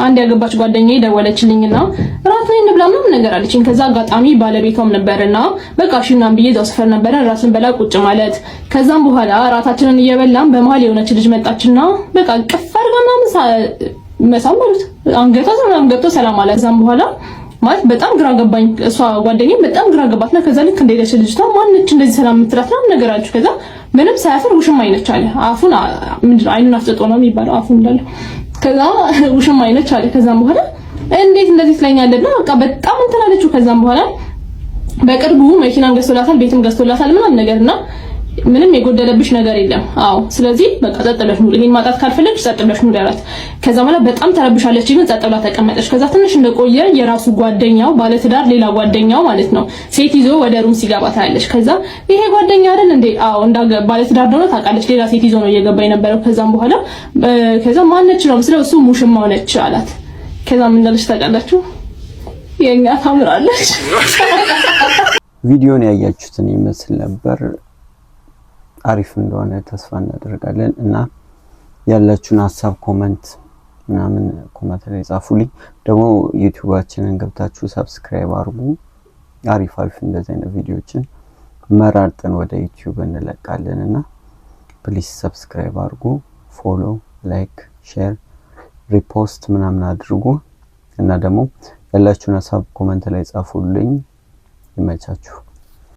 አንድ ያገባች ጓደኛዬ ደወለችልኝና ራት ላይ እንብላ ምናምን ነገር አለችኝ። ከዛ አጋጣሚ ባለቤቷም ነበርና በቃ እሺ ምናምን ብዬ እዛው ሰፈር ነበረ ራስን በላ ቁጭ ማለት። ከዛም በኋላ ራታችንን እየበላን በመሃል የሆነች ልጅ መጣችና በቃ ቅፍ አድርጋ ምናምን መሳመሩት አንገቷ ምናምን ገብቶ ሰላም አለ። ከዛም በኋላ ማለት በጣም ግራ ገባኝ። እሷ ጓደኛዬ በጣም ግራ ገባትና ከዛ ልክ እንደሄደች ልጅቷ ማነች እንደዚህ ሰላም የምትላት ምናምን ነገር አለች። ከዛ ምንም ሳያፍር ውሽም አይነች አለ። አፉን ምንድነው አይኑን አፍጥጦ ነው የሚባለው አፉን እንዳለ ከዛ ውሽም አይነች አለ። ከዛም በኋላ እንዴት እንደዚህ ትለኛለህ ብላ በቃ በጣም እንትን አለችው። ከዛም በኋላ በቅርቡ መኪናን ገዝቶላታል ቤትም ገዝቶላታል ምናምን ነገርና ምንም የጎደለብሽ ነገር የለም። አዎ ስለዚህ በቃ ጸጥ ብለሽ ኑሪ፣ ይሄን ማጣት ካልፈለግሽ ጸጥ ብለሽ ኑሪ አላት። ከዛ በኋላ በጣም ተረብሻለች፣ ግን ጸጥ ብላ ተቀመጠች። ከዛ ትንሽ እንደቆየ የራሱ ጓደኛው ባለትዳር ሌላ ጓደኛው ማለት ነው ሴት ይዞ ወደ ሩም ሲገባ ታያለች። ከዛ ይሄ ጓደኛ አይደል እንዴ? አዎ ባለትዳር እንደሆነ ታውቃለች። ሌላ ሴት ይዞ ነው እየገባ የነበረው። ከዛም በኋላ ከዛ ማነች ነው ስለ እሱ ሙሽማው ነች አላት። ከዛ ምን እንዳለች ታውቃላችሁ? የኛ ታምራለች። ቪዲዮን ያያችሁትን ይመስል ነበር። አሪፍ እንደሆነ ተስፋ እናደርጋለን እና ያላችሁን ሐሳብ ኮሜንት ምናምን ኮሜንት ላይ ጻፉልኝ። ደግሞ ዩቲዩባችንን ገብታችሁ ሰብስክራይብ አድርጉ። አሪፍ እንደዚህ አይነት ቪዲዮችን መራርጠን ወደ ዩቲዩብ እንለቃለንና ፕሊዝ ሰብስክራይብ አድርጉ፣ ፎሎ፣ ላይክ፣ ሼር፣ ሪፖስት ምናምን አድርጉ እና ደግሞ ያላችሁን ሐሳብ ኮሜንት ላይ ጻፉልኝ። ይመቻችሁ።